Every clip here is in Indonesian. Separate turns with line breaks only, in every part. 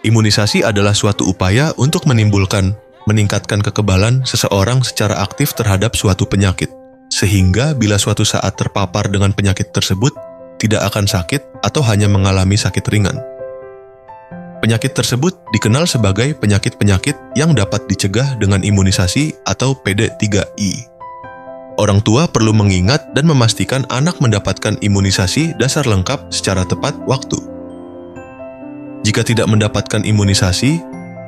Imunisasi adalah suatu upaya untuk meningkatkan kekebalan seseorang secara aktif terhadap suatu penyakit, sehingga bila suatu saat terpapar dengan penyakit tersebut, tidak akan sakit atau hanya mengalami sakit ringan. Penyakit tersebut dikenal sebagai penyakit-penyakit yang dapat dicegah dengan imunisasi atau PD3I. Orang tua perlu mengingat dan memastikan anak mendapatkan imunisasi dasar lengkap secara tepat waktu. Jika tidak mendapatkan imunisasi,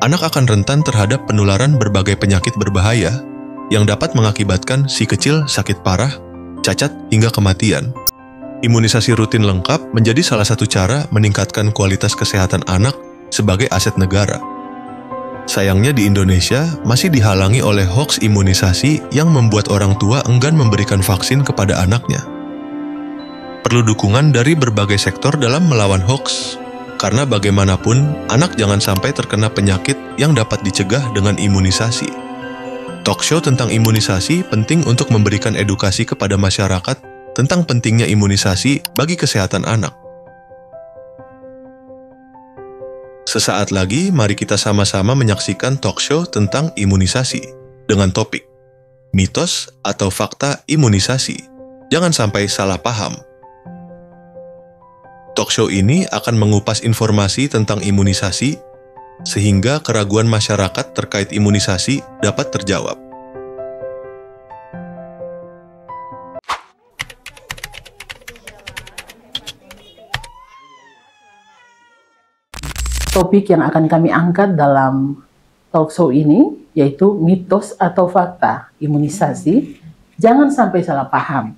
anak akan rentan terhadap penularan berbagai penyakit berbahaya yang dapat mengakibatkan si kecil sakit parah, cacat, hingga kematian. Imunisasi rutin lengkap menjadi salah satu cara meningkatkan kualitas kesehatan anak sebagai aset negara. Sayangnya di Indonesia masih dihalangi oleh hoaks imunisasi yang membuat orang tua enggan memberikan vaksin kepada anaknya. Perlu dukungan dari berbagai sektor dalam melawan hoaks, karena bagaimanapun anak jangan sampai terkena penyakit yang dapat dicegah dengan imunisasi. Talkshow tentang imunisasi penting untuk memberikan edukasi kepada masyarakat tentang pentingnya imunisasi bagi kesehatan anak. Sesaat lagi, mari kita sama-sama menyaksikan talkshow tentang imunisasi dengan topik mitos atau fakta imunisasi. Jangan sampai salah paham. Talkshow ini akan mengupas informasi tentang imunisasi sehingga keraguan masyarakat terkait imunisasi dapat terjawab.
Topik yang akan kami angkat dalam talkshow ini yaitu mitos atau fakta imunisasi, jangan sampai salah paham.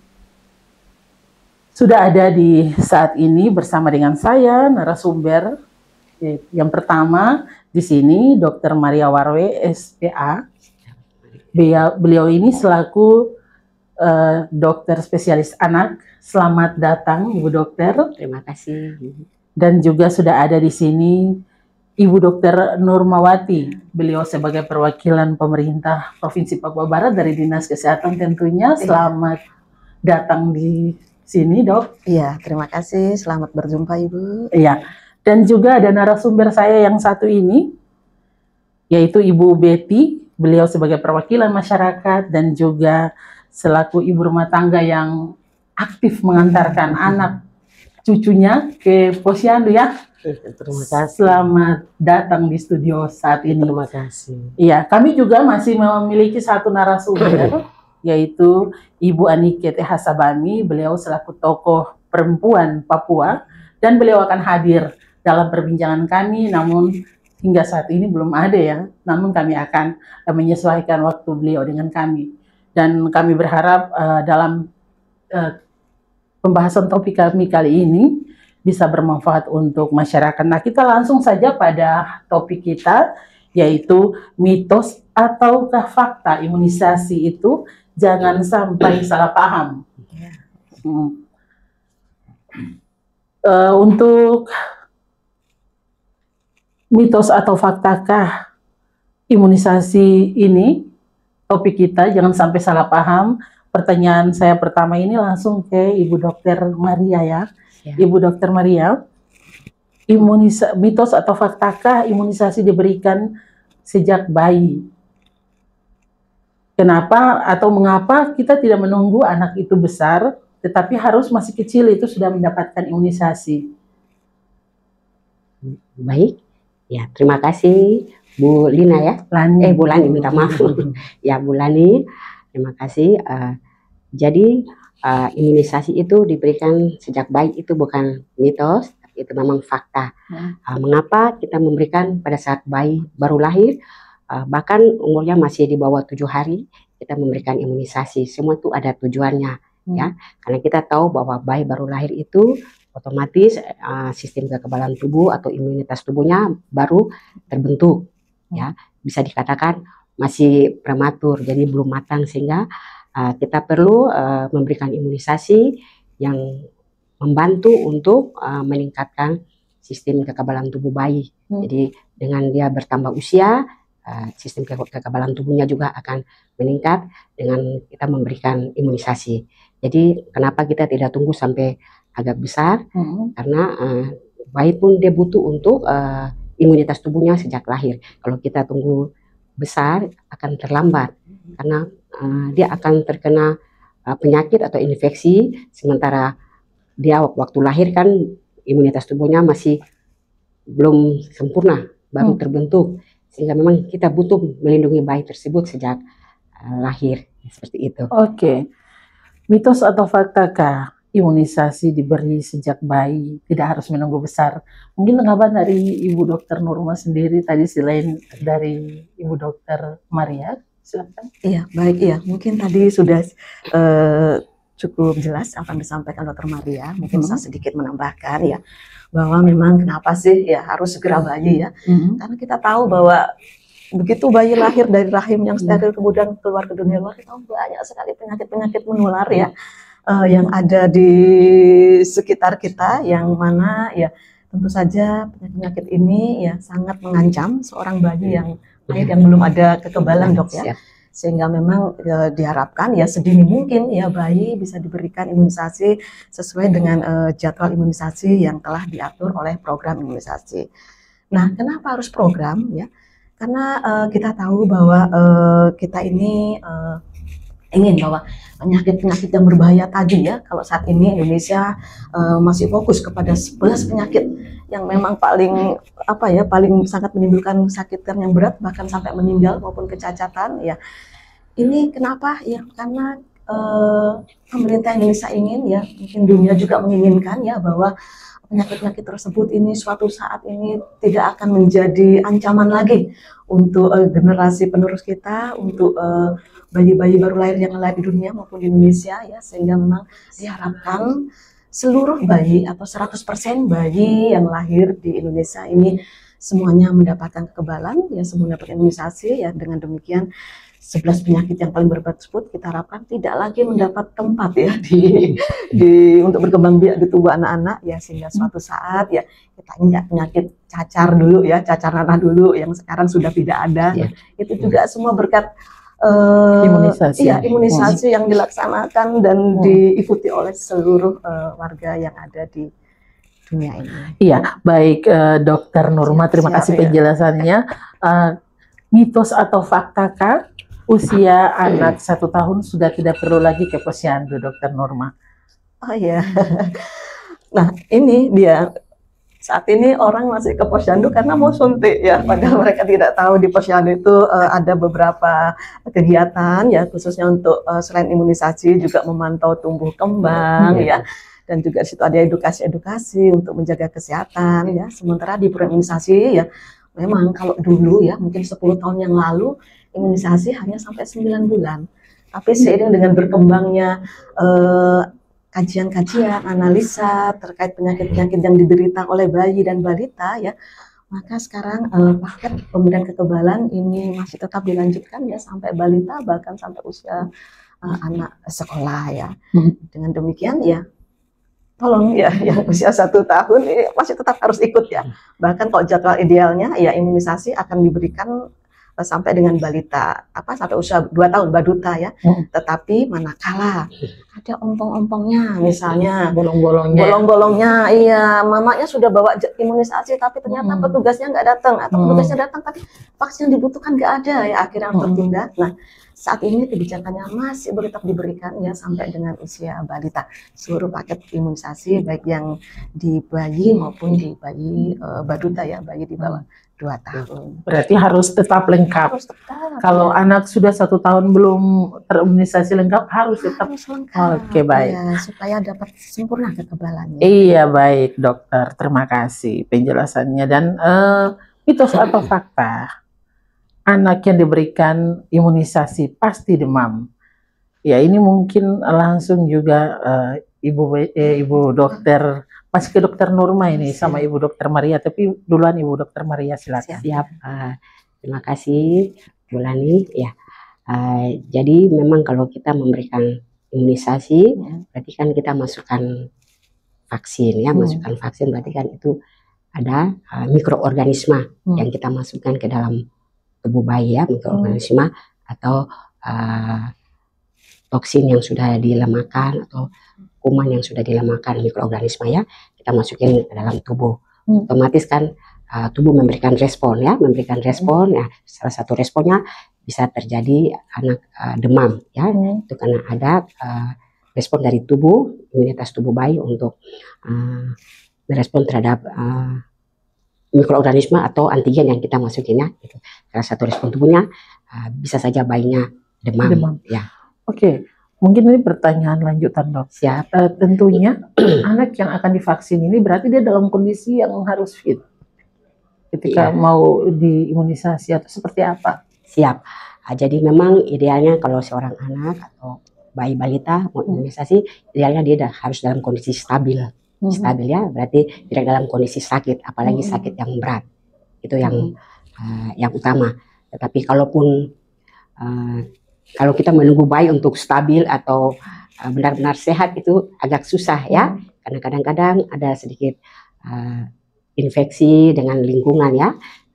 Sudah ada di saat ini bersama dengan saya narasumber. Yang pertama di sini Dr. Maria Warwe, SPA. Beliau ini selaku dokter spesialis anak. Selamat datang Ibu Dokter.
Terima kasih.
Dan juga sudah ada di sini Ibu Dr. Nurmawati, beliau sebagai perwakilan pemerintah Provinsi Papua Barat dari Dinas Kesehatan tentunya. Selamat datang di sini, Dok.
Iya, terima kasih. Selamat berjumpa, Ibu.
Iya. Dan juga ada narasumber saya yang satu ini, yaitu Ibu Betty, beliau sebagai perwakilan masyarakat dan juga selaku ibu rumah tangga yang aktif mengantarkan anak cucunya ke posyandu ya.
Terima kasih.
Selamat datang di studio saat ini.
Terima kasih.
Iya, kami juga masih memiliki satu narasumber yaitu Ibu Anike T. Hasabami. Beliau selaku tokoh perempuan Papua dan beliau akan hadir dalam perbincangan kami, namun hingga saat ini belum ada ya. Namun kami akan menyesuaikan waktu beliau dengan kami. Dan kami berharap dalam pembahasan topik kami kali ini bisa bermanfaat untuk masyarakat. Nah, kita langsung saja pada topik kita, yaitu mitos ataukah fakta imunisasi itu jangan sampai salah paham. Untuk mitos atau faktakah imunisasi ini, topik kita jangan sampai salah paham. Pertanyaan saya pertama ini langsung ke Ibu Dokter Maria ya. Ibu Dokter Maria, mitos atau faktakah imunisasi diberikan sejak bayi? Kenapa atau mengapa kita tidak menunggu anak itu besar, tetapi harus masih kecil itu sudah mendapatkan imunisasi?
Baik, ya terima kasih Bu Lina ya.
Lani.
Bu Lani, minta maaf. Ya Bu Lani, terima kasih. Jadi imunisasi itu diberikan sejak bayi itu bukan mitos, tapi itu memang fakta. Mengapa kita memberikan pada saat bayi baru lahir, bahkan umurnya masih di bawah 7 hari, kita memberikan imunisasi. Semua itu ada tujuannya, ya. Karena kita tahu bahwa bayi baru lahir itu otomatis sistem kekebalan tubuh atau imunitas tubuhnya baru terbentuk, ya. Bisa dikatakan masih prematur, jadi belum matang, sehingga kita perlu memberikan imunisasi yang membantu untuk meningkatkan sistem kekebalan tubuh bayi. Jadi dengan dia bertambah usia, sistem kekebalan tubuhnya juga akan meningkat dengan kita memberikan imunisasi. Jadi kenapa kita tidak tunggu sampai agak besar? Karena bayi pun dia butuh untuk imunitas tubuhnya sejak lahir. Kalau kita tunggu besar akan terlambat karena dia akan terkena penyakit atau infeksi, sementara dia waktu lahir kan imunitas tubuhnya masih belum sempurna, baru terbentuk, sehingga memang kita butuh melindungi bayi tersebut sejak lahir, seperti itu.
Oke. Mitos atau faktakah imunisasi diberi sejak bayi, tidak harus menunggu besar? Mungkin tanggapan dari Ibu Dokter Nurma sendiri tadi selain dari Ibu Dokter Maria, silakan.
Iya, baik, iya. Mungkin tadi sudah cukup jelas apa yang disampaikan Dokter Maria. Mungkin saya sedikit menambahkan ya, bahwa memang kenapa sih ya harus segera bayi ya? Karena kita tahu bahwa begitu bayi lahir dari rahim yang steril kemudian keluar ke dunia luar, kita tahu banyak sekali penyakit-penyakit menular ya yang ada di sekitar kita, yang mana ya tentu saja penyakit-penyakit ini ya sangat mengancam seorang bayi yang lahir yang belum ada kekebalan, Dok ya. Sehingga memang diharapkan ya sedini mungkin ya bayi bisa diberikan imunisasi sesuai dengan jadwal imunisasi yang telah diatur oleh program imunisasi. Nah, kenapa harus program ya? Karena kita tahu bahwa kita ini ingin bahwa penyakit-penyakit yang berbahaya tadi ya, kalau saat ini Indonesia masih fokus kepada 11 penyakit yang memang paling paling sangat menimbulkan sakit yang berat, bahkan sampai meninggal maupun kecacatan ya. Ini kenapa ya? Karena pemerintah Indonesia ingin ya, mungkin dunia juga menginginkan ya, bahwa penyakit-penyakit tersebut ini suatu saat ini tidak akan menjadi ancaman lagi untuk generasi penerus kita, untuk bayi-bayi baru lahir yang lahir di dunia maupun di Indonesia ya, sehingga memang diharapkan seluruh bayi atau 100% bayi yang lahir di Indonesia ini semuanya mendapatkan kekebalan ya, semuanya mendapatkan imunisasi ya. Dengan demikian 11 penyakit yang paling berat tersebut kita harapkan tidak lagi mendapat tempat ya untuk berkembang biak di tubuh anak-anak ya, sehingga suatu saat ya kita ingat penyakit cacar dulu ya, cacar nanah dulu yang sekarang sudah tidak ada ya. Itu juga semua berkat imunisasi yang dilaksanakan dan diikuti oleh seluruh warga yang ada di dunia ini.
Iya, baik Dokter Nurma, terima kasih penjelasannya. Mitos atau faktakah usia anak 1 tahun sudah tidak perlu lagi ke posyandu, Dokter Nurma?
Oh iya, nah ini dia. Saat ini orang masih ke posyandu karena mau suntik ya, padahal mereka tidak tahu di posyandu itu ada beberapa kegiatan ya, khususnya untuk selain imunisasi juga memantau tumbuh kembang ya, dan juga di situ ada edukasi-edukasi untuk menjaga kesehatan ya. Sementara di program imunisasi ya, memang kalau dulu ya mungkin 10 tahun yang lalu imunisasi hanya sampai 9 bulan, tapi seiring dengan berkembangnya kajian-kajian, analisa terkait penyakit-penyakit yang diderita oleh bayi dan balita ya, maka sekarang paket pemberian kekebalan ini masih tetap dilanjutkan ya sampai balita, bahkan sampai usia anak sekolah ya. Dengan demikian ya, tolong ya yang usia 1 tahun ini masih tetap harus ikut ya. Bahkan kalau jadwal idealnya ya imunisasi akan diberikan sampai dengan balita, sampai usia 2 tahun baduta ya. Tetapi manakala ada ompong-ompongnya, misalnya bolong-bolongnya, iya, mamanya sudah bawa imunisasi tapi ternyata petugasnya nggak datang, atau petugasnya datang tapi vaksin yang dibutuhkan nggak ada ya, akhirnya tertunda. Nah, saat ini kebijakannya masih tetap diberikan ya sampai dengan usia balita, seluruh paket imunisasi baik yang di bayi maupun di bayi baduta ya, bayi di bawah 2 tahun.
Berarti harus tetap lengkap.
Harus tetap.
Kalau anak sudah 1 tahun belum terimunisasi lengkap, harus tetap.
Lengkap.
Oke, baik.
Ya, supaya dapat sempurna kekebalannya.
Iya, baik dokter. Terima kasih penjelasannya. Dan mitos atau fakta, anak yang diberikan imunisasi pasti demam. Ya, ini mungkin langsung juga Ibu Dokter, masih ke Dokter Nurma ini sama Ibu Dokter Maria, tapi duluan Ibu Dokter Maria silakan.
Siap. Terima kasih Bu Lani ya. Jadi memang kalau kita memberikan imunisasi, berarti kan kita masukkan vaksin ya, masukkan vaksin berarti kan itu ada mikroorganisme yang kita masukkan ke dalam tubuh bayi ya, mikroorganisme atau toksin yang sudah dilemahkan atau kuman yang sudah dilemahkan, mikroorganisme ya, kita masukin ke dalam tubuh. Otomatis kan tubuh memberikan respon ya, ya. Salah satu responnya bisa terjadi anak demam ya, itu karena ada respon dari tubuh, imunitas tubuh bayi untuk merespon terhadap mikroorganisme atau antigen yang kita masukin ya. Gitu. Salah satu respon tubuhnya bisa saja bayinya demam. Ya.
Oke. Mungkin ini pertanyaan lanjutan, Dok.
Siap.
Tentunya anak yang akan divaksin ini berarti dia dalam kondisi yang harus fit ketika mau diimunisasi atau seperti apa?
Siap. Jadi memang idealnya kalau seorang anak atau bayi balita mau imunisasi, idealnya dia harus dalam kondisi stabil. Stabil ya, berarti tidak dalam kondisi sakit, apalagi sakit yang berat. Itu yang utama. Tetapi kalaupun kalau kita menunggu bayi untuk stabil atau benar-benar sehat itu agak susah ya, karena kadang-kadang ada sedikit infeksi dengan lingkungan ya,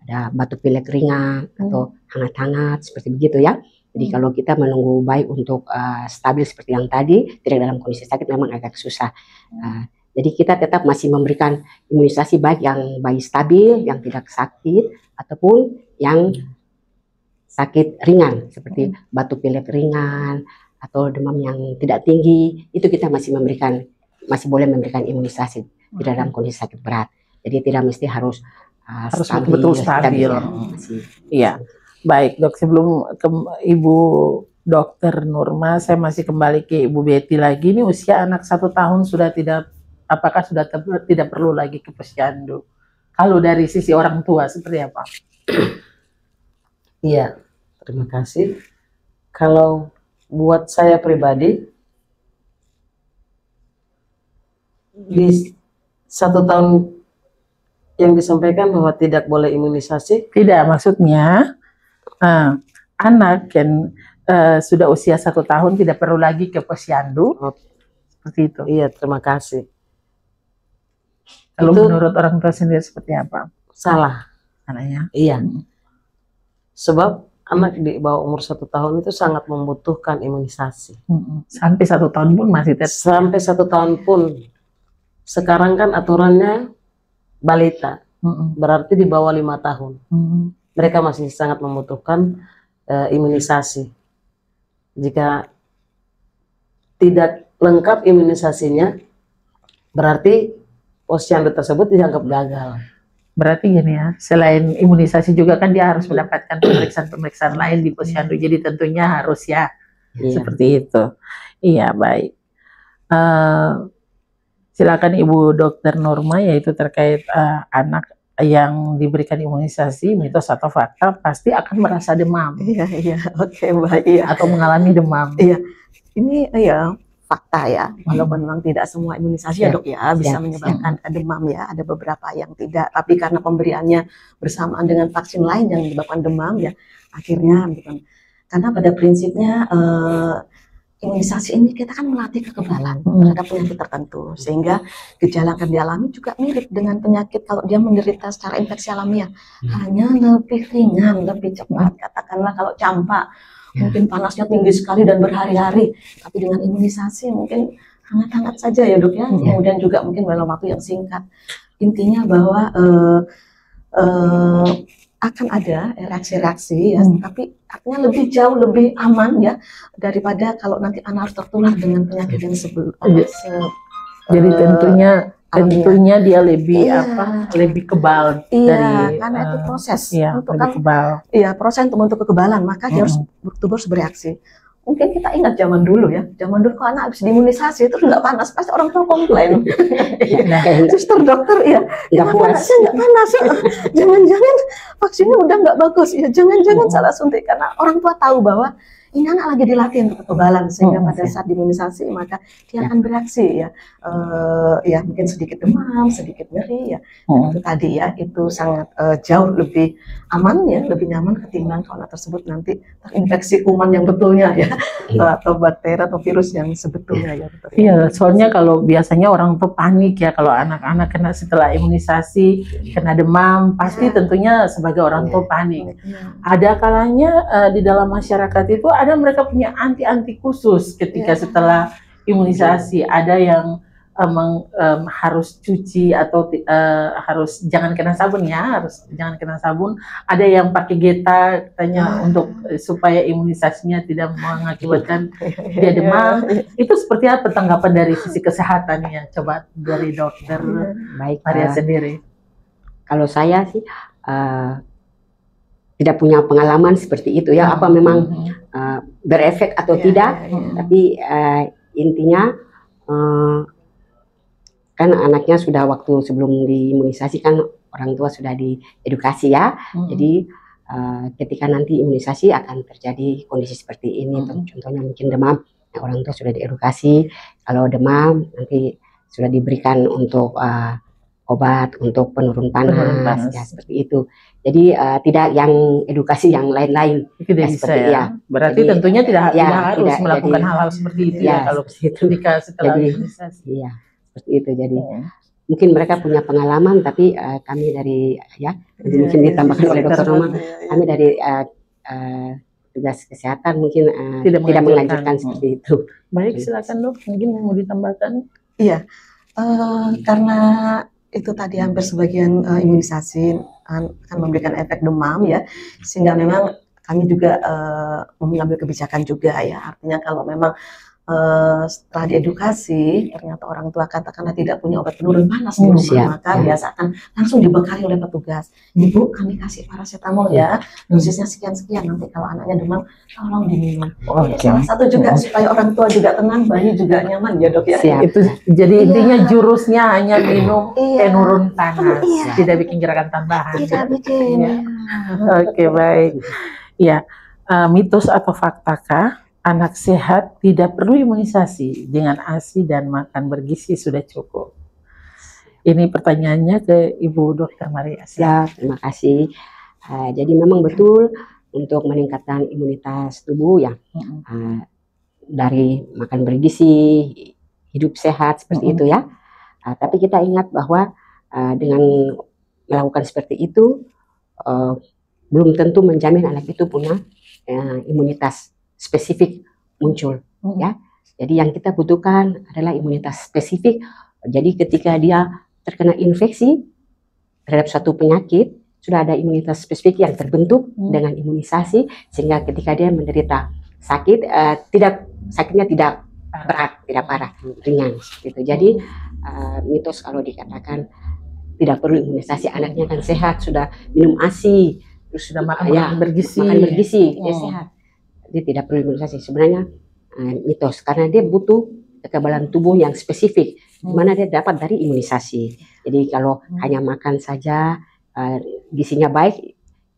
ada batuk pilek ringan atau hangat-hangat seperti begitu ya. Jadi kalau kita menunggu bayi untuk stabil seperti yang tadi, tidak dalam kondisi sakit memang agak susah. Jadi kita tetap masih memberikan imunisasi baik yang bayi stabil, yang tidak sakit, ataupun yang sakit ringan seperti batuk pilek ringan atau demam yang tidak tinggi, itu kita masih boleh memberikan imunisasi tidak dalam kondisi sakit berat. Jadi tidak mesti harus
betul stabil. Iya, baik Dok. Sebelum ke Ibu Dokter Nurma, saya masih kembali ke Ibu Betty lagi. Ini usia anak 1 tahun sudah apakah sudah tidak perlu lagi ke posyandu? Kalau dari sisi orang tua seperti apa?
Iya, terima kasih. Kalau buat saya pribadi, di 1 tahun yang disampaikan bahwa tidak boleh imunisasi.
Tidak, maksudnya anak yang sudah usia 1 tahun tidak perlu lagi ke posyandu. Seperti itu.
Iya, terima kasih.
Kalau menurut orang tua sendiri seperti apa?
Salah.
Salahnya?
Iya. Sebab anak di bawah umur 1 tahun itu sangat membutuhkan imunisasi.
Sampai 1 tahun pun masih
sampai 1 tahun pun. Sekarang kan aturannya balita, berarti di bawah 5 tahun. Mereka masih sangat membutuhkan imunisasi. Jika tidak lengkap imunisasinya, berarti posyandu tersebut dianggap gagal.
Berarti gini ya, selain imunisasi juga kan dia harus mendapatkan pemeriksaan-pemeriksaan lain di posyandu. Jadi tentunya harus ya seperti itu. Iya, baik. Silakan Ibu Dokter Nurma, yaitu terkait anak yang diberikan imunisasi, mitos atau fakta, pasti akan merasa demam.
Iya, oke, baik. Iya.
Atau mengalami demam.
Iya, ini fakta ya, walaupun memang tidak semua imunisasi ya Dok ya bisa menyebabkan demam ya, ada beberapa yang tidak, tapi karena pemberiannya bersamaan dengan vaksin lain yang menyebabkan demam ya, akhirnya gitu. Karena pada prinsipnya imunisasi ini kita kan melatih kekebalan terhadap penyakit tertentu, sehingga gejala yang dialami juga mirip dengan penyakit kalau dia menderita secara infeksi alamiah, hanya lebih ringan, lebih cepat. Katakanlah kalau campak mungkin panasnya tinggi sekali dan berhari-hari, tapi dengan imunisasi mungkin hangat-hangat saja ya Dok ya, kemudian juga mungkin dalam waktu yang singkat. Intinya bahwa akan ada reaksi-reaksi ya, tapi artinya jauh lebih aman ya daripada kalau nanti anak harus tertular dengan penyakit yang
jadi tentunya dia lebih lebih kebal dari
karena itu proses untuk
lebih kebal.
Iya, proses untuk membentuk kekebalan, maka dia tubuh harus bereaksi. Mungkin kita ingat zaman dulu ya, zaman dulu kalau anak habis diimunisasi itu nggak panas, pasti orang tua komplain. Suster, dokter ya, anaknya nggak panas, jangan-jangan vaksinnya udah nggak bagus ya, jangan-jangan salah suntik, karena orang tua tahu bahwa ini anak lagi dilatih untuk kekebalan, sehingga pada saat diimunisasi maka dia akan bereaksi ya, ya mungkin sedikit demam, sedikit nyeri ya, itu tadi ya, itu sangat jauh lebih aman ya, lebih nyaman ketimbang kalau anak tersebut nanti terinfeksi kuman yang betulnya ya, atau bakteri atau virus yang sebetulnya ya.
Iya, soalnya kalau biasanya orang tuh panik ya kalau anak-anak kena setelah imunisasi kena demam, pasti tentunya sebagai orang tua panik. Ada kalanya di dalam masyarakat itu ada mereka punya anti khusus ketika setelah imunisasi, ada yang harus cuci atau harus jangan kena sabun ya, harus jangan kena sabun. Ada yang pakai geta katanya untuk supaya imunisasinya tidak mengakibatkan dia demam. Itu seperti apa tanggapan dari sisi kesehatan ya? Coba dari dokter
Baik,
Maria sendiri.
kalau saya sih tidak punya pengalaman seperti itu ya, apa memang berefek atau tidak, tapi intinya kan anaknya sudah waktu sebelum diimunisasi kan orang tua sudah diedukasi ya, jadi ketika nanti imunisasi akan terjadi kondisi seperti ini, contohnya mungkin demam, nah, orang tua sudah diedukasi kalau demam nanti sudah diberikan untuk obat untuk penurun panas, ya seperti itu. Jadi tidak yang edukasi yang lain-lain.
Tidak bisa ya. Berarti jadi, tentunya tidak harus melakukan hal-hal seperti itu ya kalau ketika setelah imunisasi.
Iya, seperti itu. Jadi mungkin mereka punya pengalaman, tapi kami dari mungkin ditambahkan oleh Dokter Roma, kami dari tugas kesehatan mungkin tidak menganjurkan seperti itu.
Baik, silakan Dok, mungkin mau ditambahkan.
Iya, karena itu tadi hampir sebagian imunisasi akan memberikan efek demam ya, sehingga memang kami juga mengambil kebijakan juga ya, artinya kalau memang setelah diedukasi ternyata orang tua katakanlah tidak punya obat penurun panas di rumah, maka biasakan langsung dibekali oleh petugas, Ibu kami kasih paracetamol ya, dosisnya sekian-sekian, nanti kalau anaknya demam tolong diminum. Salah satu juga supaya orang tua juga tenang, bayi juga nyaman ya Dok ya.
Itu jadi intinya jurusnya hanya minum penurun panas, tidak bikin gerakan tambahan.
Tidak bikin.
Oke, baik. Ya, mitos atau faktakah anak sehat tidak perlu imunisasi dengan ASI dan makan bergizi sudah cukup? Ini pertanyaannya ke Ibu Dokter Maria.
Ya, terima kasih. Jadi memang betul untuk meningkatkan imunitas tubuh ya, dari makan bergizi, hidup sehat seperti itu ya. Tapi kita ingat bahwa dengan melakukan seperti itu belum tentu menjamin anak itu punya imunitas spesifik muncul ya. Jadi yang kita butuhkan adalah imunitas spesifik. Jadi ketika dia terkena infeksi terhadap suatu penyakit, sudah ada imunitas spesifik yang terbentuk dengan imunisasi, sehingga ketika dia menderita sakit, sakitnya tidak berat, tidak parah, ringan gitu. Jadi mitos kalau dikatakan tidak perlu imunisasi, anaknya kan sehat, sudah minum ASI, terus sudah makan bergizi, dia sehat. Dia tidak perlu imunisasi. Sebenarnya mitos, karena dia butuh kekebalan tubuh yang spesifik, di mana dia dapat dari imunisasi. Jadi kalau hanya makan saja, gizinya baik,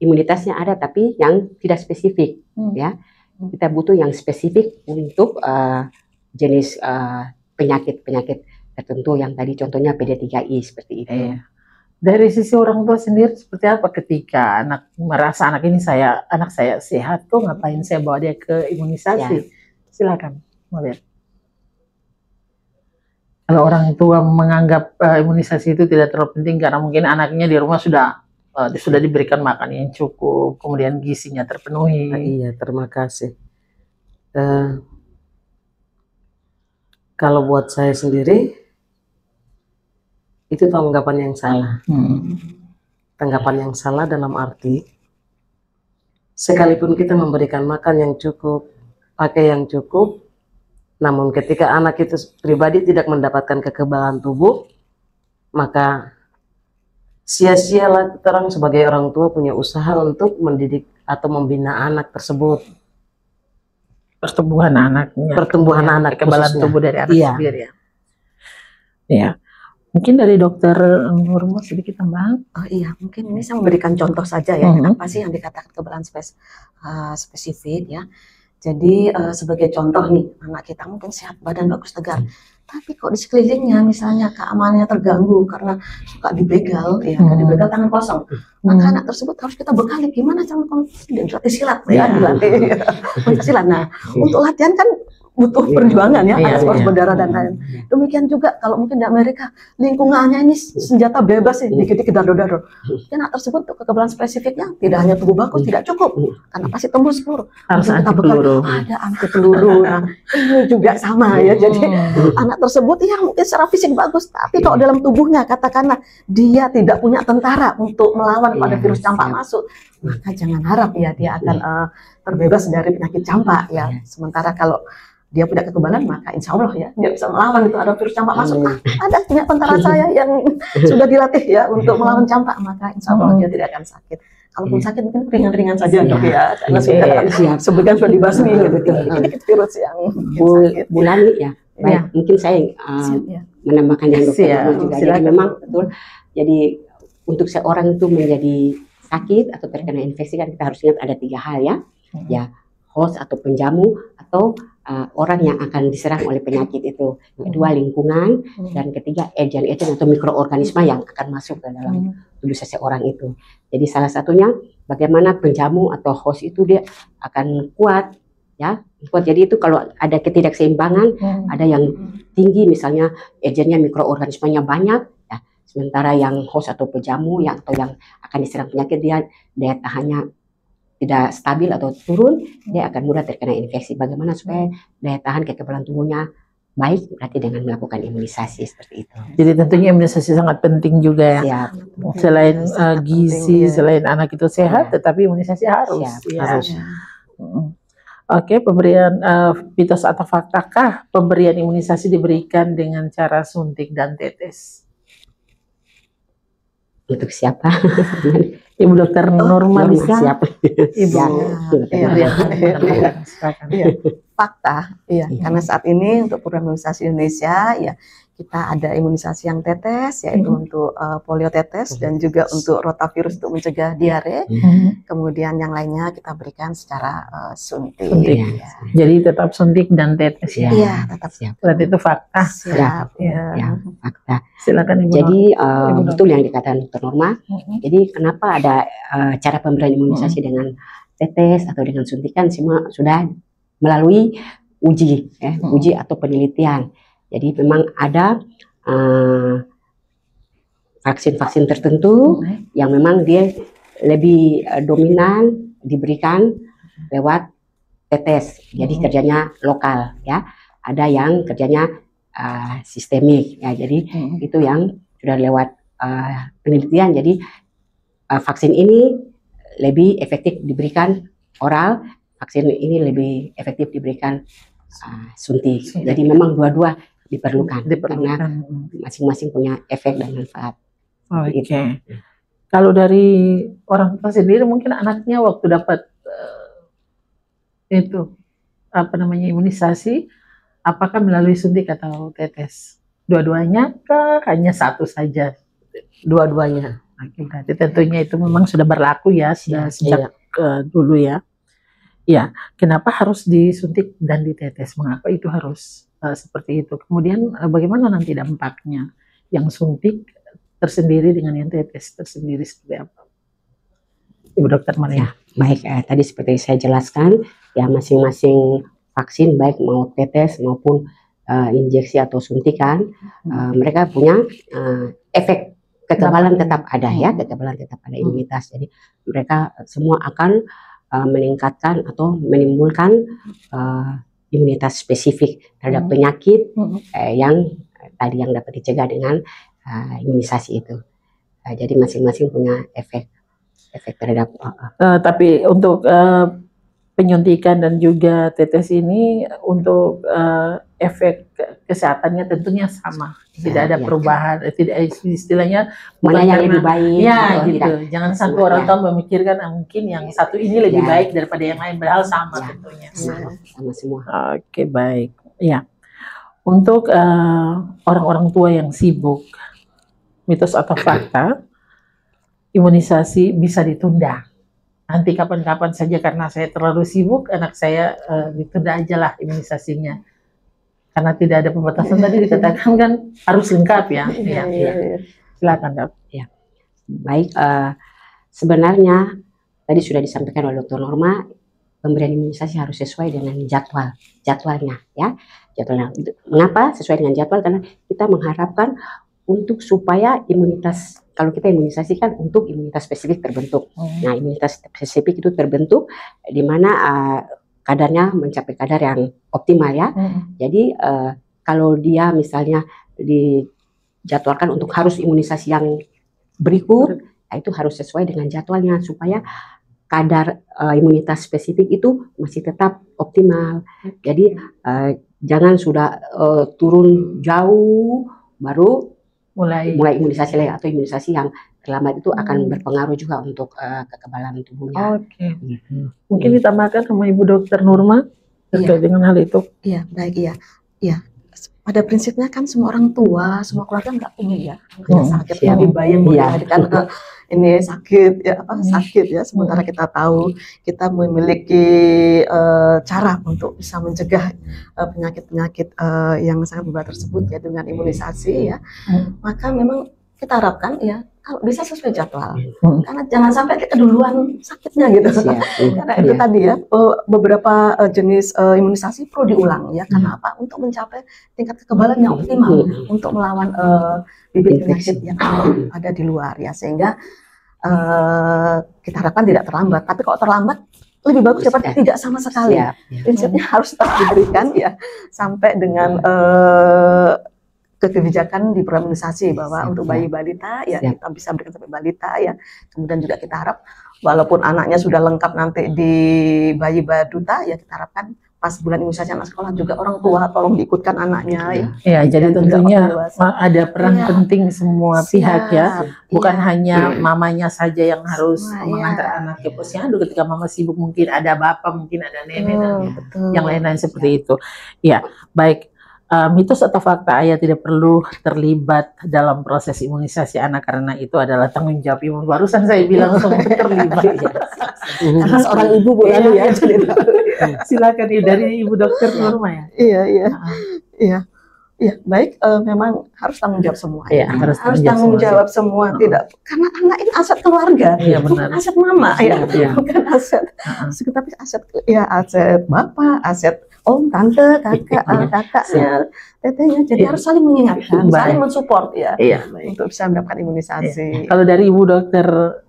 imunitasnya ada, tapi yang tidak spesifik, ya. Kita butuh yang spesifik untuk jenis penyakit-penyakit tertentu yang tadi contohnya PD3I seperti itu.
Dari sisi orang tua sendiri seperti apa ketika anak merasa anak saya sehat, kok ngapain saya bawa dia ke imunisasi? Silakan, Maria. Kalau orang tua menganggap imunisasi itu tidak terlalu penting karena mungkin anaknya di rumah sudah diberikan makan yang cukup, kemudian gizinya terpenuhi.
Iya, terima kasih. Kalau buat saya sendiri, itu tanggapan yang salah. Tanggapan yang salah dalam arti, sekalipun kita memberikan makan yang cukup, pakai yang cukup, namun ketika anak itu pribadi tidak mendapatkan kekebalan tubuh, maka sia-sialah kita sebagai orang tua punya usaha untuk mendidik atau membina anak tersebut.
Pertumbuhan anaknya.
Pertumbuhan anak,
kekebalan tubuh dari anak sendiri ya. Iya. Mungkin dari Dokter Nurma sedikit tambahan.
Oh iya, mungkin ini saya memberikan contoh saja ya, kenapa sih yang dikatakan kekebalan spesifik ya. Jadi sebagai contoh nih, anak kita mungkin sehat, badan bagus, tegar, tapi kok di sekelilingnya misalnya keamanannya terganggu karena suka dibegal, ya dibegal tangan kosong, maka anak tersebut harus kita bekali gimana cara dilatih silat, ya dilatih silat. Nah, untuk latihan kan butuh perjuangan ya,
Iya,
harus
iya.
berdarah dan lain. Demikian juga kalau mungkin di Amerika lingkungannya ini senjata bebas sih, dikit-dikit dado-dado. Mungkin anak tersebut untuk kekebalan spesifiknya tidak hanya tubuh bagus tidak cukup, karena pasti tembus peluru.
Harus
Mungkin kita
anti peluru.
ada anti peluru. Nah, ini juga sama ya. Jadi anak tersebut ya mungkin secara fisik bagus, tapi kalau dalam tubuhnya katakanlah dia tidak punya tentara untuk melawan pada virus campak masuk, maka jangan harap ya dia akan terbebas dari penyakit campak ya. Sementara kalau dia punya kekebalan, maka insya Allah ya dia bisa melawan itu ada virus campak masuk. Ada punya tentara saya yang sudah dilatih ya untuk melawan campak, maka insya Allah dia tidak akan sakit. Kalaupun sakit mungkin ringan-ringan saja dok ya, karena sudah sebagian sudah dibasmi gitu. Dikit virus yang sakit.
Bulan ya, baik mungkin saya menambahkan yang dokter juga. Jadi memang betul. Jadi untuk seorang itu menjadi sakit atau terkena infeksi kan kita harus ingat ada 3 hal ya, ya host atau penjamu atau orang yang akan diserang oleh penyakit itu. Kedua lingkungan dan ketiga agen-agen atau mikroorganisme yang akan masuk ke dalam tubuh seseorang itu. Jadi salah satunya bagaimana penjamu atau host itu dia akan kuat ya. Kuat. Jadi itu kalau ada ketidakseimbangan, ada yang tinggi misalnya agennya mikroorganismenya banyak ya. Sementara yang host atau penjamu yang atau yang akan diserang penyakit dia daya tahannya tidak stabil atau turun, dia akan mudah terkena infeksi. Bagaimana supaya daya tahan kekebalan tubuhnya baik? Berarti dengan melakukan imunisasi seperti itu.
Jadi tentunya imunisasi sangat penting juga ya.
Siap.
Selain gizi, selain anak itu sehat, tetapi imunisasi harus.
Siap,
Ya.
harus.
Oke, pemberian mitos atau faktakah pemberian imunisasi diberikan dengan cara suntik dan tetes?
Untuk siapa?
Ibu Dokter Norma bisa?
Siap.
Ibu. Silakan.
Fakta, karena saat ini untuk program imunisasi Indonesia, ya kita ada imunisasi yang tetes, yaitu untuk polio tetes dan juga untuk rotavirus untuk mencegah diare. Kemudian yang lainnya kita berikan secara suntik.
Ya. Jadi tetap suntik dan tetes ya.
Iya, tetap
siap.
Berarti itu fakta.
Siap.
Ya, fakta.
Silakan Ibu.
Jadi betul yang dikatakan Dr. Norma. Jadi kenapa ada cara pemberian imunisasi dengan tetes atau dengan suntikan semua sudah melalui uji atau penelitian. Jadi memang ada vaksin-vaksin tertentu yang memang dia lebih dominan diberikan lewat tetes. Jadi kerjanya lokal ya. Ada yang kerjanya sistemik ya. Jadi itu yang sudah lewat penelitian. Jadi vaksin ini lebih efektif diberikan oral, vaksin ini lebih efektif diberikan suntik. Jadi memang dua-dua diperlukan karena masing-masing punya efek dan manfaat.
Oke. Kalau dari orang tua sendiri mungkin anaknya waktu dapat imunisasi, apakah melalui suntik atau tetes? Dua-duanya kah hanya satu saja?
Dua-duanya.
Berarti tentunya itu memang sudah berlaku ya sejak dulu ya. Ya, kenapa harus disuntik dan ditetes? Mengapa itu harus seperti itu? Kemudian bagaimana nanti dampaknya? Yang suntik tersendiri dengan yang tetes tersendiri seperti apa? Ibu Dokter Maria.
Baik, tadi seperti saya jelaskan, ya masing-masing vaksin baik mau tetes maupun injeksi atau suntikan, mereka punya efek kekebalan tetap ada ya, kekebalan tetap ada imunitas. Jadi mereka semua akan meningkatkan atau menimbulkan imunitas spesifik terhadap penyakit yang tadi yang dapat dicegah dengan imunisasi itu. Jadi masing-masing punya efek terhadap.
Tapi untuk penyuntikan dan juga tetes ini untuk efek kesehatannya tentunya sama, tidak ada perubahan, tidak istilahnya
mana yang lebih baik
ya gitu. Jangan sampai orang tua memikirkan mungkin yang satu ini lebih baik daripada yang lain, padahal sama tentunya.
Sama semua.
Oke, baik. Ya, untuk orang-orang tua yang sibuk, mitos atau fakta, imunisasi bisa ditunda. Nanti kapan-kapan saja karena saya terlalu sibuk, anak saya ditunda aja lah imunisasinya. Karena tidak ada pembatasan tadi dikatakan kan harus lengkap ya. Silakan Dok.
Ya. Baik, sebenarnya tadi sudah disampaikan oleh Dr. Norma, pemberian imunisasi harus sesuai dengan jadwalnya ya. Jadwalnya. Mengapa sesuai dengan jadwal? Karena kita mengharapkan untuk supaya imunitas, kalau kita imunisasi kan untuk imunitas spesifik terbentuk. Nah, imunitas spesifik itu terbentuk di mana kadarnya mencapai kadar yang optimal ya. Jadi kalau dia misalnya dijadwalkan untuk harus imunisasi yang berikut, nah itu harus sesuai dengan jadwalnya supaya kadar imunitas spesifik itu masih tetap optimal. Jadi jangan sudah turun jauh baru mulai imunisasi lagi, atau imunisasi yang terlambat itu akan berpengaruh juga untuk kekebalan tubuhnya.
Mungkin ditambahkan sama Ibu Dokter Nurma terkait dengan hal itu.
Iya, baik, iya. Pada prinsipnya kan semua orang tua, semua keluarga nggak ingin ya sakit ya, bayi yang melahirkan ini sakit ya, sakit ya. Sementara kita tahu kita memiliki cara untuk bisa mencegah penyakit-penyakit yang sangat berbahaya tersebut ya dengan imunisasi ya. Maka memang kita harapkan ya kalau bisa sesuai jadwal, karena jangan sampai kita duluan sakitnya gitu. Karena itu tadi ya, beberapa jenis imunisasi perlu diulang ya. Karena apa? Untuk mencapai tingkat kekebalan yang optimal untuk melawan bibit penyakit yang ada di luar ya. Sehingga kita harapkan tidak terlambat. Tapi kalau terlambat lebih bagus daripada tidak sama sekali. Prinsipnya harus tetap diberikan ya sampai dengan kebijakan di imunisasi bahwa untuk bayi balita ya kita bisa berikan sampai balita ya. Kemudian juga kita harap walaupun anaknya sudah lengkap nanti di bayi baduta ya, kita harapkan pas bulan imunisasi anak sekolah juga orang tua tolong diikutkan anaknya ya.
Ya, jadi tentunya ada peran penting semua pihak ya. Bukan hanya mamanya saja yang harus mengantar anak ke posyandu ketika mama sibuk, mungkin ada bapak, mungkin ada nenek dan yang lain-lain seperti itu. Ya, baik. Mitos atau fakta ayah tidak perlu terlibat dalam proses imunisasi anak karena itu adalah tanggung jawab ibu. Barusan saya bilang semua terlibat ya.
Karena seorang ibu Bu Lani ya.
Silakan ya dari Ibu Dokter Nurma ya.
Iya. Baik, memang harus tanggung jawab semua.
Harus
tanggung jawab semua. Tidak, karena anak ini aset keluarga, bukan aset mama bukan aset. Tapi aset bapak, aset om, tante, kakaknya, tetenya. Jadi harus saling mengingatkan, saling mensupport ya, untuk bisa mendapatkan imunisasi.
Kalau dari Ibu Dokter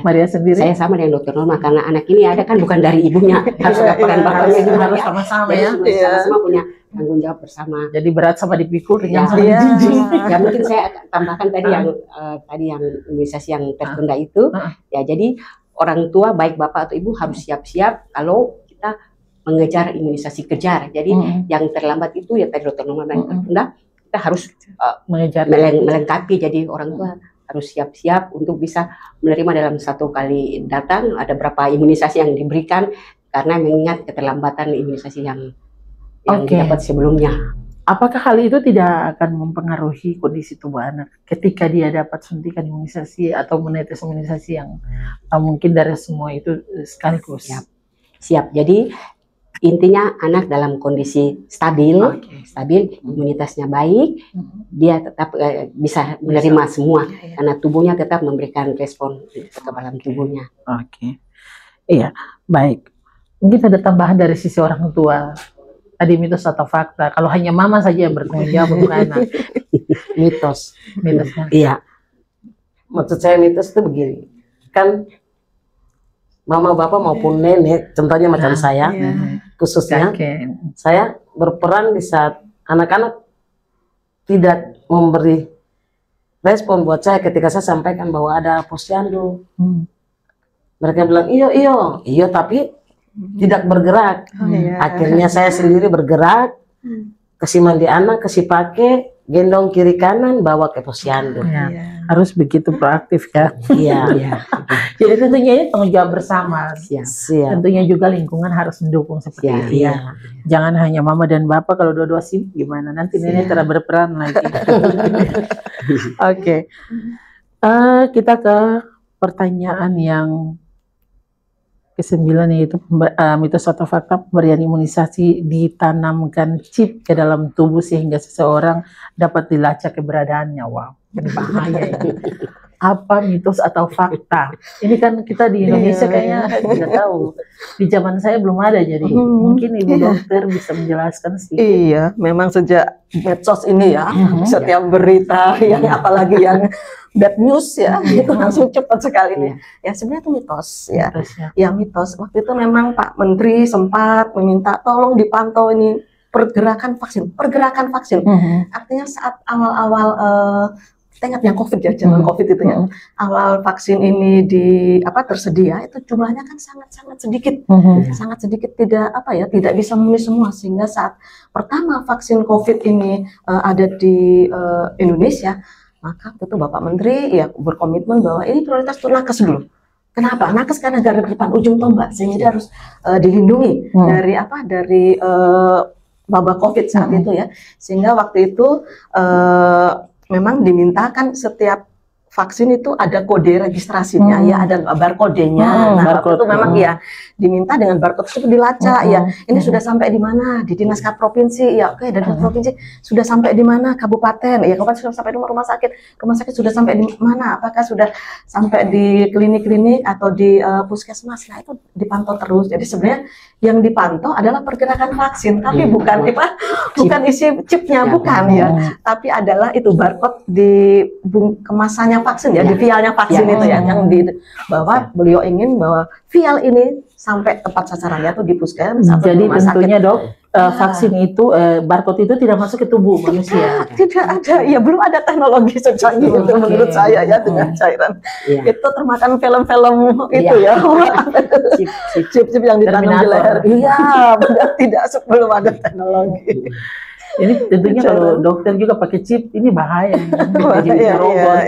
Maria sendiri,
saya sama dengan Dokter Norma karena anak ini ada kan bukan dari ibunya, harus peran bapaknya juga
harus sama-sama ya.
Sama punya tanggung jawab bersama.
Jadi berat sama dipikul, ringan sama dijinjing.
Ya mungkin saya tambahkan tadi yang imunisasi yang tertunda itu. Ya jadi orang tua baik bapak atau ibu harus siap-siap kalau kita mengejar imunisasi kejar. Jadi yang terlambat itu ya tadi Dokter Norma yang tertunda, kita harus mengejar melengkapi. Jadi orang tua harus siap-siap untuk bisa menerima dalam satu kali datang ada berapa imunisasi yang diberikan karena mengingat keterlambatan imunisasi yang didapat sebelumnya.
Apakah hal itu tidak akan mempengaruhi kondisi tubuh anak ketika dia dapat suntikan imunisasi atau menetes imunisasi yang mungkin dari semua itu sekaligus?
Siap. Jadi intinya anak dalam kondisi stabil, imunitasnya baik, dia tetap bisa menerima semua karena tubuhnya tetap memberikan respon kekebalan tubuhnya.
Iya, baik. Mungkin ada tambahan dari sisi orang tua. Tadi mitos atau fakta? Kalau hanya mama saja yang bertanggung jawab bukan anak.
Mitos.
Iya.
Maksud saya mitos itu begini, kan mama bapak maupun nenek, contohnya macam saya, khususnya saya berperan di saat anak-anak tidak memberi respon buat saya ketika saya sampaikan bahwa ada posyandu. Mereka bilang iyo tapi tidak bergerak. Akhirnya saya sendiri bergerak, kasih mandi anak, kasih pakai, gendong kiri kanan, bawa ke posyandu.
Harus begitu proaktif ya. Jadi tentunya ini tanggung jawab bersama. Tentunya juga lingkungan harus mendukung seperti itu ya. Jangan hanya mama dan bapak, kalau dua-dua sibuk gimana? Nanti nenek tidak berperan lagi. Kita ke pertanyaan yang ke-9, yaitu mitos atau fakta pemberian imunisasi ditanamkan chip ke dalam tubuh sehingga seseorang dapat dilacak keberadaannya. Wow, ini bahaya ini. apa mitos atau fakta? Ini kan kita di Indonesia kayaknya tidak tahu. Di zaman saya belum ada, jadi mungkin Ibu dokter bisa menjelaskan sedikit.
Iya, memang sejak medsos ini ya, setiap berita yang apalagi yang bad news ya, itu langsung cepat sekali nih. Ya sebenarnya itu mitos ya. Ya mitos. Waktu itu memang Pak Menteri sempat meminta tolong dipantau ini pergerakan vaksin. Artinya saat awal-awal kita ingat yang COVID ya, zaman COVID itu ya, awal vaksin ini tersedia, itu jumlahnya kan sangat sedikit, sangat sedikit, tidak bisa memenuhi semua, sehingga saat pertama vaksin COVID ini ada di Indonesia, maka itu Bapak Menteri ya berkomitmen bahwa ini prioritas untuk nakes dulu. Kenapa? Nakes karena garda depan ujung tombak, sehingga dia harus dilindungi dari wabah COVID saat itu ya, sehingga waktu itu memang dimintakan setiap vaksin itu ada kode registrasinya, ya ada barcode-nya. Nah, waktu itu memang ya diminta dengan barcode tersebut dilacak, ya ini sudah sampai di mana di dinas provinsi, ya oke, dari provinsi sudah sampai di mana, kabupaten, ya kabupaten sudah sampai di rumah sakit sudah sampai di mana, apakah sudah sampai di klinik-klinik atau di puskesmas. Nah itu dipantau terus. Jadi sebenarnya yang dipantau adalah pergerakan vaksin, tapi bukan isi chipnya, bukan ya, tapi adalah itu barcode di kemasannya vaksin ya, di vialnya vaksin itu ya, yang bahwa beliau ingin bahwa vial ini sampai tepat sasarannya tuh di puskesmas.
Jadi tentunya dok, vaksin itu barcode itu tidak masuk ke tubuh manusia.
Tidak ada, ya belum ada teknologi secanggih itu menurut saya ya, dengan cairan. Itu termakan film-film itu ya, chip yang ditanam di leher. Iya, benar, tidak, belum ada teknologi.
Ini tentunya kalau dokter juga pakai chip, ini bahaya. Jadi robot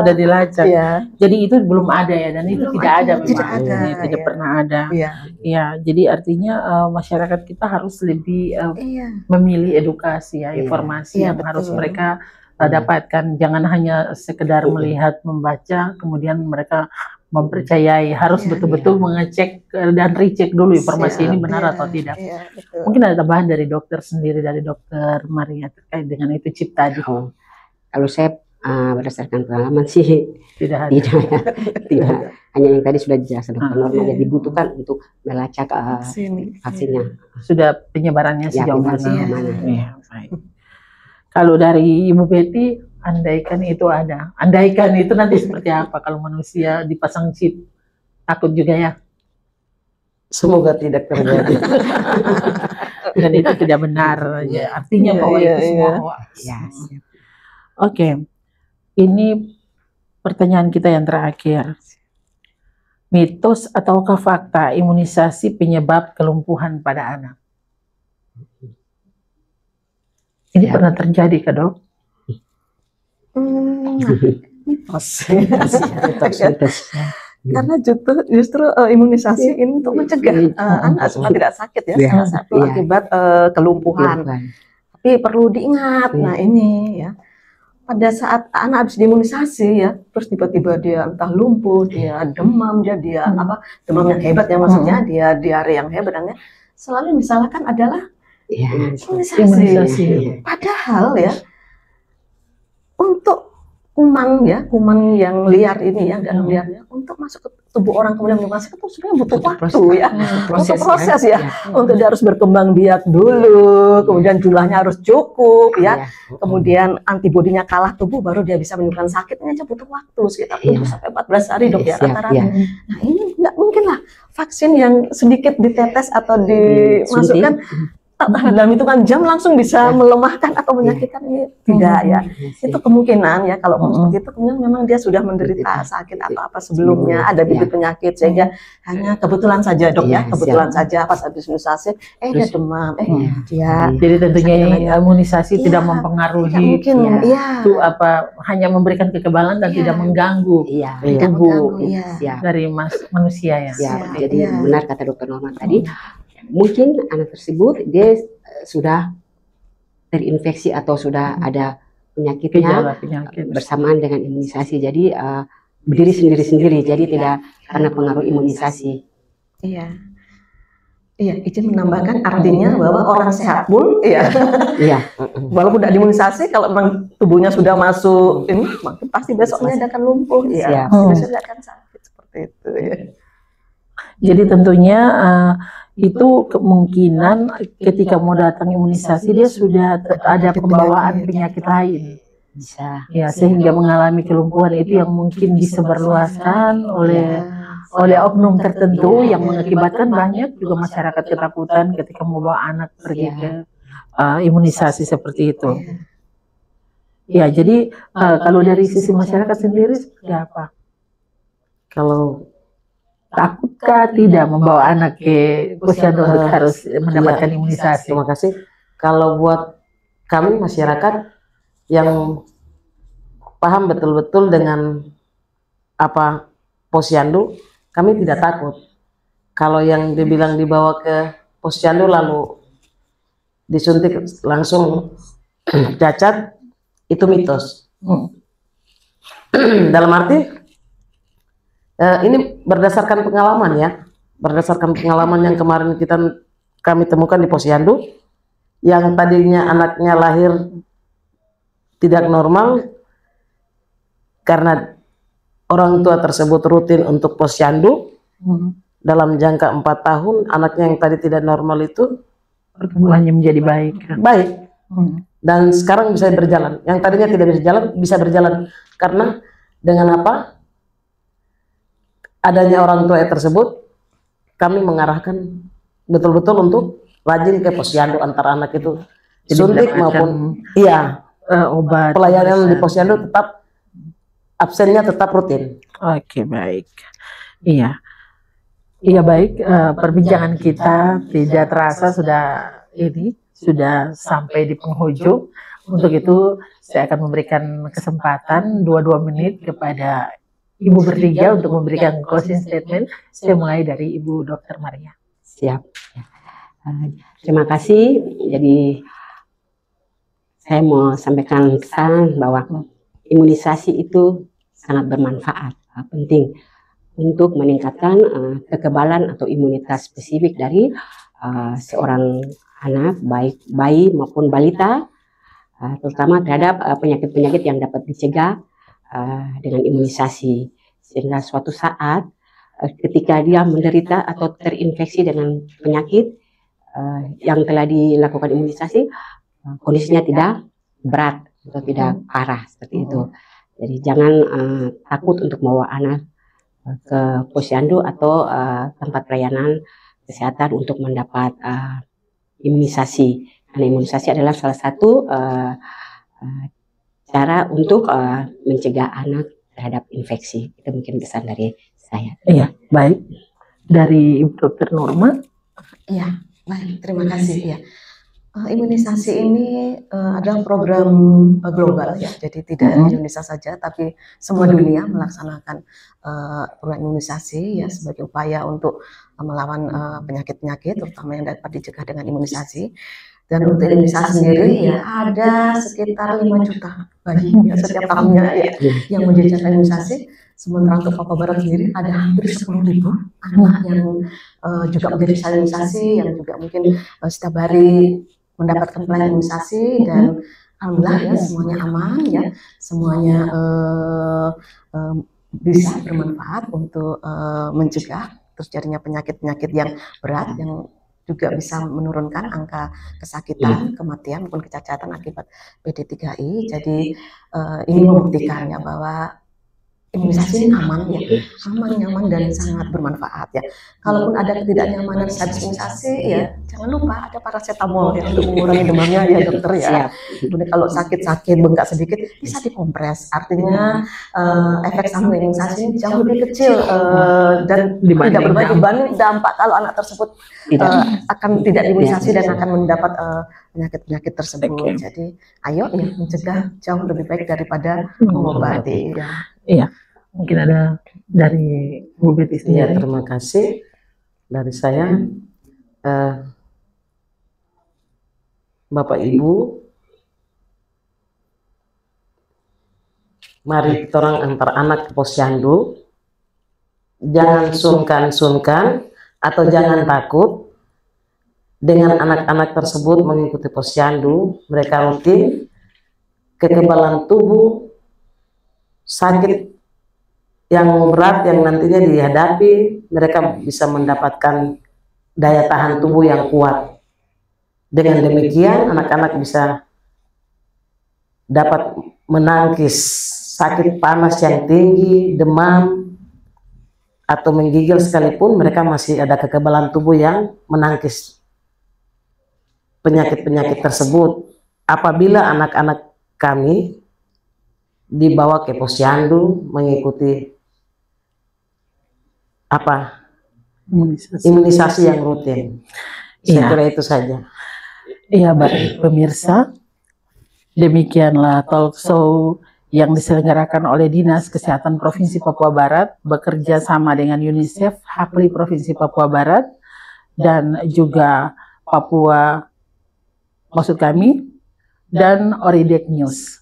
udah dilacak. Jadi itu belum ada ya, dan itu tidak ada memang. Tidak pernah ada. Ya, jadi artinya masyarakat kita harus lebih memilih edukasi ya, informasi yang harus mereka dapatkan. Jangan hanya sekedar melihat, membaca, kemudian mereka mempercayai, harus betul-betul mengecek dan recheck dulu informasi ini benar atau tidak. Mungkin ada tambahan dari dokter sendiri, dari dokter Maria terkait dengan itu chip tadi.
Kalau saya berdasarkan pengalaman sih
tidak.
Hanya yang tadi sudah dijelaskan dokter Norma, yang dibutuhkan untuk melacak vaksinnya.
Sudah penyebarannya sejauh mana?
Ya,
baik. Kalau dari Ibu Betty, andaikan itu ada. Andaikan itu nanti seperti apa kalau manusia dipasang chip? Takut juga ya?
Semoga tidak terjadi.
Dan itu tidak benar. Ya, artinya bahwa itu semua hoax. Oke. Ini pertanyaan kita yang terakhir. Mitos ataukah fakta imunisasi penyebab kelumpuhan pada anak? Ini pernah terjadi kah, Dok?
Mitos. Karena justru imunisasi ini untuk mencegah anak supaya tidak sakit ya, salah satu akibat kelumpuhan. Tapi perlu diingat, nah ini ya, pada saat anak habis diimunisasi ya, terus tiba-tiba dia entah lumpuh, dia demam, dia demam yang hebat ya, maksudnya dia diare yang hebat, dan selalu yang disalahkan adalah imunisasi. Padahal ya, untuk kuman yang liar ini ya, dalam liarnya untuk masuk ke tubuh orang kemudian masuk itu sebenarnya butuh waktu ya, untuk proses ya, untuk dia harus berkembang biak dulu, kemudian jumlahnya harus cukup ya, kemudian antibodinya kalah tubuh baru dia bisa menyembuhkan sakitnya, aja butuh waktu sekitar 7 sampai 14 hari dok ya rata-rata. Nah ini nggak mungkin lah vaksin yang sedikit ditetes atau dimasukkan dalam hitungan jam langsung bisa melemahkan atau menyakitkan, ini tidak ya. Itu kemungkinan ya, kalau seperti itu kemudian memang dia sudah menderita sakit atau apa sebelumnya, ada bibit penyakit, sehingga hanya kebetulan saja dok ya, kebetulan saja pas habis imunisasi dia demam, dia.
Jadi tentunya imunisasi tidak mempengaruhi itu hanya memberikan kekebalan dan tidak mengganggu tubuh dari manusia ya.
Jadi benar kata dokter Norma tadi. Mungkin anak tersebut dia sudah terinfeksi atau sudah ada penyakitnya bersamaan dengan imunisasi, jadi berdiri sendiri-sendiri, jadi tidak karena pengaruh imunisasi.
Iya. Iya, izin menambahkan artinya bahwa orang sehat pun, iya,
Iya.
walaupun tidak diimunisasi, kalau memang tubuhnya sudah masuk ini, maka pasti besoknya dia akan lumpuh, ya,
Siap.
besoknya akan sakit seperti itu. Ya.
Jadi tentunya itu kemungkinan ketika mau datang imunisasi dia sudah ada pembawaan penyakit lain.
Bisa.
Ya, sehingga mengalami kelumpuhan itu yang mungkin disebarluaskan oleh oknum tertentu yang mengakibatkan banyak juga masyarakat ketakutan ketika membawa anak pergi ke imunisasi seperti itu. Ya, jadi kalau dari sisi masyarakat sendiri seperti apa?
Kalau
Takutkah tidak membawa anak ke posyandu untuk harus mendapatkan imunisasi?
terima kasih. Kalau buat kami masyarakat yang paham betul-betul dengan apa posyandu, kami tidak takut. Kalau yang dibilang dibawa ke posyandu lalu disuntik langsung cacat, itu mitos. Dalam arti ini berdasarkan pengalaman ya, berdasarkan pengalaman yang kemarin kami temukan di posyandu, yang tadinya anaknya lahir tidak normal karena orang tua tersebut rutin untuk posyandu. Dalam jangka 4 tahun anaknya yang tadi tidak normal itu
Pertumbuhannya menjadi baik.
baik dan sekarang bisa berjalan. Yang tadinya tidak bisa jalan bisa berjalan karena dengan apa? Adanya orang tua tersebut, kami mengarahkan betul-betul untuk rajin ke posyandu antara anak itu.
Jadi
Suntik
mendapatkan,
maupun
obat.
pelayanan di posyandu tetap absennya tetap rutin.
Oke, baik. Iya. Iya, baik. Perbincangan kita tidak terasa sudah sampai di penghujung. Untuk itu saya akan memberikan kesempatan 2 menit kepada Ibu bertiga untuk memberikan closing statement. Saya mulai dari Ibu Dr. Maria.
Siap. Terima kasih. Jadi saya mau sampaikan pesan bahwa imunisasi itu sangat bermanfaat, penting untuk meningkatkan kekebalan atau imunitas spesifik dari seorang anak, baik bayi maupun balita, terutama terhadap penyakit-penyakit yang dapat dicegah dengan imunisasi, sehingga suatu saat ketika dia menderita atau terinfeksi dengan penyakit yang telah dilakukan imunisasi, kondisinya tidak berat atau tidak parah seperti itu. Jadi jangan takut untuk membawa anak ke posyandu atau tempat pelayanan kesehatan untuk mendapat imunisasi, karena imunisasi adalah salah satu cara untuk mencegah anak terhadap infeksi. Itu mungkin pesan dari saya.
Iya, baik. Dari Ibu Dr. Norma.
Iya, baik. Terima kasih. Ya. Imunisasi ini adalah program global ya, jadi tidak Indonesia saja, tapi semua dunia melaksanakan program imunisasi ya sebagai upaya untuk melawan penyakit-penyakit, terutama yang dapat dicegah dengan imunisasi. Dan untuk imunisasi sendiri ya ada sekitar 5 juta bayi ya, setiap tahunnya ya yang menjalankan imunisasi. Sementara untuk Papua Barat sendiri ada hampir 10.000 anak yang juga menjadi imunisasi, yang juga mungkin setiap hari mendapatkan pelayanan imunisasi, dan alhamdulillah ya semuanya aman ya, semuanya bisa bermanfaat untuk mencegah terjadinya penyakit-penyakit yang berat yang juga bisa menurunkan angka kesakitan, kematian maupun kecacatan akibat PD3I. Jadi ini membuktikan ya bahwa imunisasi ini aman ya, aman, nyaman, dan sangat bermanfaat ya. Kalaupun ada ketidaknyamanan habis imunisasi ya, jangan lupa ada paracetamol ya untuk mengurangi demamnya ya dokter ya. Kemudian kalau sakit-sakit bengkak sedikit bisa dikompres. Artinya efek samping imunisasi ini jauh lebih kecil dan tidak berbanding dampak kalau anak tersebut akan tidak imunisasi dan akan mendapat penyakit-penyakit tersebut. Jadi ayo ya mencegah jauh lebih baik daripada mengobati ya.
Iya, mungkin ada dari Bu Betty sendiri.
Ya, terima kasih dari saya. Bapak Ibu, mari kita orang antar anak ke posyandu. Jangan sungkan-sungkan atau jangan takut, dengan anak-anak tersebut mengikuti posyandu, mereka rutin kekebalan tubuh, sakit yang berat yang nantinya dihadapi, mereka bisa mendapatkan daya tahan tubuh yang kuat. Dengan demikian, anak-anak bisa dapat menangkis sakit panas yang tinggi, demam, atau menggigil sekalipun, mereka masih ada kekebalan tubuh yang menangkis penyakit-penyakit tersebut. Apabila anak-anak kami dibawa ke posyandu mengikuti imunisasi yang rutin. Saya kira itu saja.
Iya, baik pemirsa, demikianlah talk show yang diselenggarakan oleh Dinas Kesehatan Provinsi Papua Barat bekerja sama dengan UNICEF Hakli Provinsi Papua Barat dan juga Papua, maksud kami, dan Oridek News.